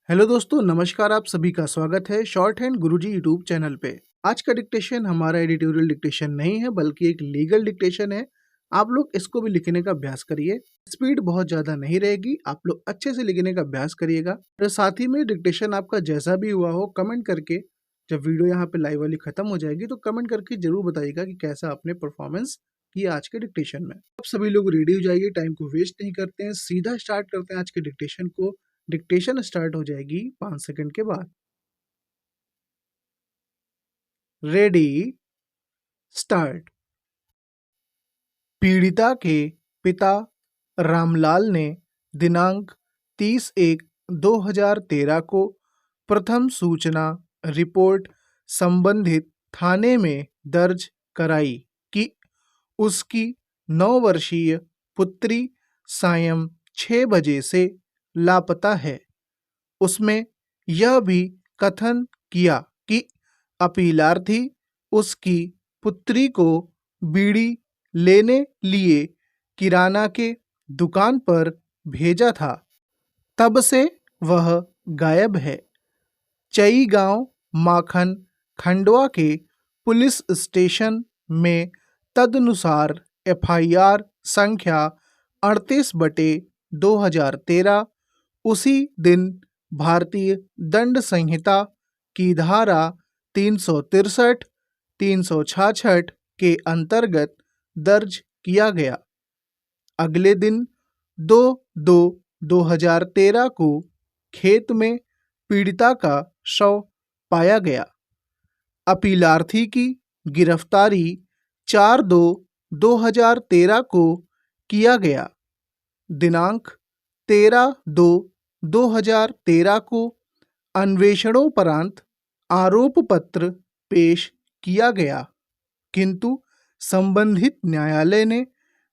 Hello दोस्तों, नमस्कार। आप सभी का स्वागत है शॉर्ट हैंड गुरुजी यूट्यूब चैनल पे। आज का डिक्टेशन हमारा एडिटोरियल डिक्टेशन नहीं है बल्कि एक लीगल डिक्टेशन है। आप लोग इसको भी लिखने का अभ्यास करिए। स्पीड बहुत ज़्यादा नहीं रहेगी, आप लोग अच्छे से लिखने का अभ्यास करिएगा। और साथ ही में डिक्टेशन आपका जैसा भी हुआ हो कमेंट करके, जब वीडियो यहाँ पे लाइव वाली खत्म हो जाएगी तो कमेंट करके जरूर बताइएगा कि कैसा आपने परफॉर्मेंस किया आज के डिक्टेशन में। अब सभी लोग रेडी हो जाइए, टाइम को वेस्ट नहीं करते हैं, सीधा स्टार्ट करते हैं आज के डिक्टेशन को। डिक्टेशन स्टार्ट हो जाएगी 5 सेकंड के बाद। Ready, start. पीड़िता के पिता रामलाल ने दिनांक 30/1/2013 को प्रथम सूचना रिपोर्ट संबंधित थाने में दर्ज कराई कि उसकी 9 वर्षीय पुत्री सायं 6 बजे से लापता है। उसमें यह भी कथन किया कि अपीलार्थी उसकी पुत्री को बीड़ी लेने लिए किराना के दुकान पर भेजा था। तब से वह गायब है। चई गांव माखन खंडवा के पुलिस स्टेशन में तदनुसार एफआईआर संख्या 38/2013 उसी दिन भारतीय दंड संहिता की धारा 363, 366 के अंतर्गत दर्ज किया गया। अगले दिन 2/2/2013 को खेत में पीड़िता का शव पाया गया। अपीलार्थी की गिरफ्तारी 4/2/2013 को किया गया। दिनांक 13/2/2013 को अन्वेषणोपरांत आरोप पत्र पेश किया गया, किंतु संबंधित न्यायालय ने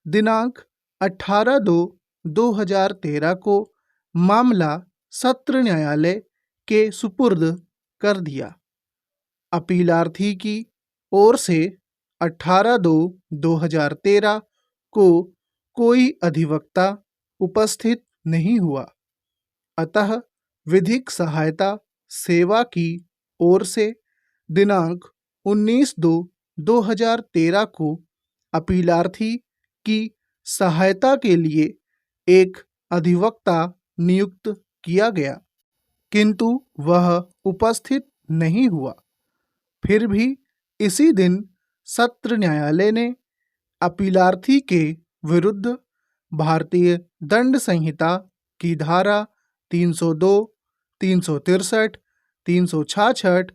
दिनांक 18/2/2013 को मामला सत्र न्यायालय के सुपुर्द कर दिया। अपीलार्थी की ओर से 18/2/2013 को कोई अधिवक्ता उपस्थित नहीं हुआ, अतः विधिक सहायता सेवा की ओर से दिनांक 19/2/2013 को अपीलार्थी की सहायता के लिए एक अधिवक्ता नियुक्त किया गया, किंतु वह उपस्थित नहीं हुआ। फिर भी इसी दिन सत्र न्यायालय ने अपीलार्थी के विरुद्ध भारतीय दंड संहिता की धारा 302, 363, 366,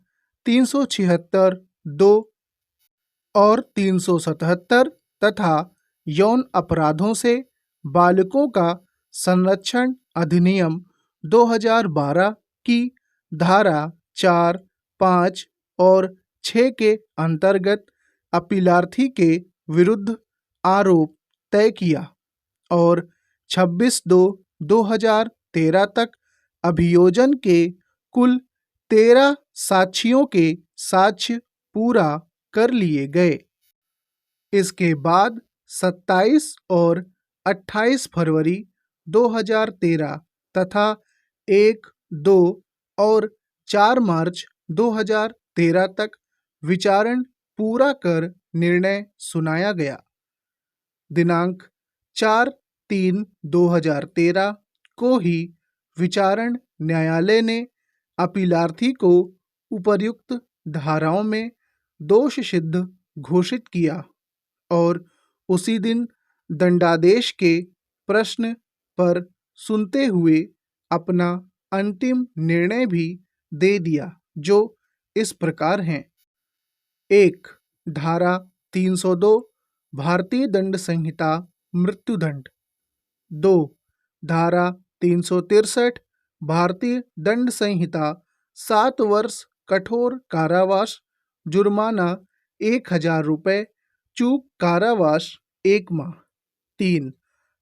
376 2 और 377 तथा यौन अपराधों से बालकों का संरक्षण अधिनियम 2012 की धारा 4, 5 और 6 के अंतर्गत अपीलार्थी के विरुद्ध आरोप तय किया और 26/2/2013 तक अभियोजन के कुल 13 साक्षियों के साक्ष्य पूरा कर लिए गए। इसके बाद 27 और 28 फरवरी 2013 तथा 1, 2 और 4 मार्च 2013 तक विचारण पूरा कर निर्णय सुनाया गया। दिनांक 4/3/2013 को ही विचारण न्यायालय ने अपीलार्थी को उपर्युक्त धाराओं में दोष सिद्ध घोषित किया और उसी दिन दंडादेश के प्रश्न पर सुनते हुए अपना अंतिम निर्णय भी दे दिया, जो इस प्रकार हैं। 1. धारा 302 भारतीय दंड संहिता मृत्युदंड। 2. धारा 363 भारतीय दंड संहिता 7 वर्ष कठोर कारावास, जुर्माना 1000 रुपये, चूक कारावास 1 माह। 3.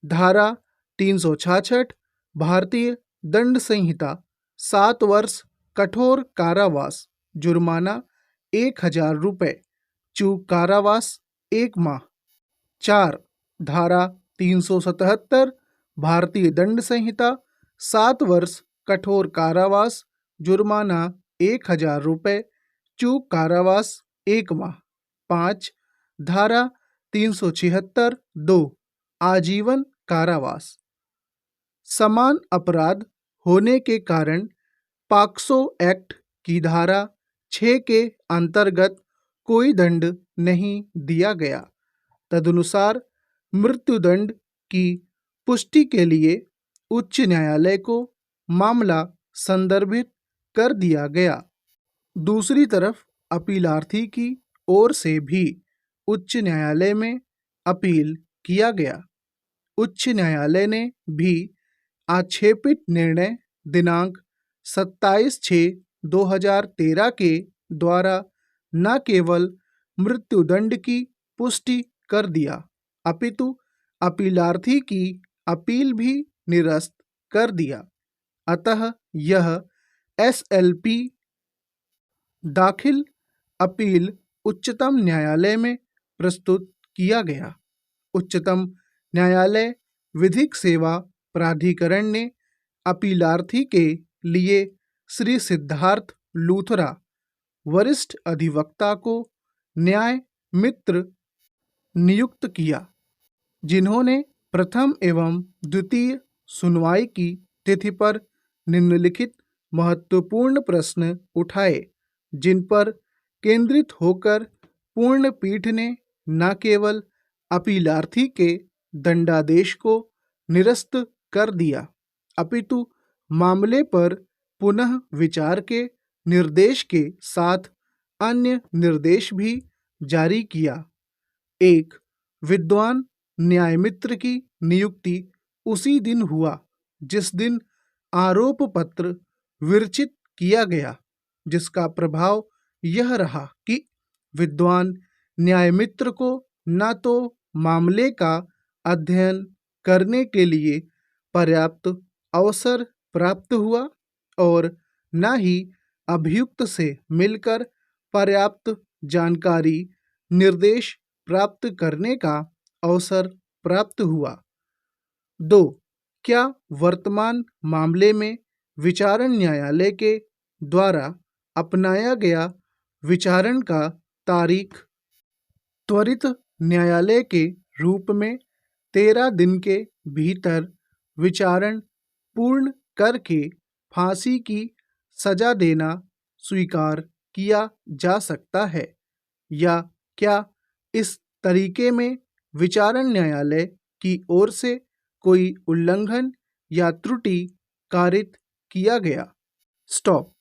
धारा 366 भारतीय दंड संहिता 7 वर्ष कठोर कारावास, जुर्माना 1000 रुपये, चूक कारावास 1 माह। 4. धारा 377 भारतीय दंड संहिता 7 वर्ष कठोर कारावास, जुर्माना 1000 रुपये, चूक कारावास 1 माह। 5. धारा 376(2) आजीवन कारावास। समान अपराध होने के कारण पॉक्सो एक्ट की धारा 6 के अंतर्गत कोई दंड नहीं दिया गया। तदनुसार मृत्युदंड की पुष्टि के लिए उच्च न्यायालय को मामला संदर्भित कर दिया गया। दूसरी तरफ अपीलार्थी की ओर से भी उच्च न्यायालय में अपील किया गया। उच्च न्यायालय ने भी आक्षेपित निर्णय दिनांक 27/6/2013 के द्वारा न केवल मृत्युदंड की पुष्टि कर दिया, अपितु अपीलार्थी की अपील भी निरस्त कर दिया। अतः यह SLP दाखिल अपील उच्चतम न्यायालय में प्रस्तुत किया गया। उच्चतम न्यायालय विधिक सेवा प्राधिकरण ने अपीलार्थी के लिए श्री सिद्धार्थ लूथरा, वरिष्ठ अधिवक्ता को न्याय मित्र नियुक्त किया, जिन्होंने प्रथम एवं द्वितीय सुनवाई की तिथि पर निम्नलिखित महत्वपूर्ण प्रश्न उठाए, जिन पर केंद्रित होकर पूर्ण पीठ ने न केवल अपीलार्थी के दंडादेश को निरस्त कर दिया, अपितु मामले पर पुनः विचार के निर्देश के साथ अन्य निर्देश भी जारी किया। 1. विद्वान न्यायमित्र की नियुक्ति उसी दिन हुआ जिस दिन आरोप पत्र विरचित किया गया, जिसका प्रभाव यह रहा कि विद्वान न्यायमित्र को न तो मामले का अध्ययन करने के लिए पर्याप्त अवसर प्राप्त हुआ और न ही अभियुक्त से मिलकर पर्याप्त जानकारी निर्देश प्राप्त करने का अवसर प्राप्त हुआ। 2. क्या वर्तमान मामले में विचारण न्यायालय के द्वारा अपनाया गया विचारण का तारीख त्वरित न्यायालय के रूप में 13 दिन के भीतर विचारण पूर्ण करके फांसी की सजा देना स्वीकार किया जा सकता है, या क्या इस तरीके में विचारण न्यायालय की ओर से कोई उल्लंघन या त्रुटि कारित किया गया। स्टॉप।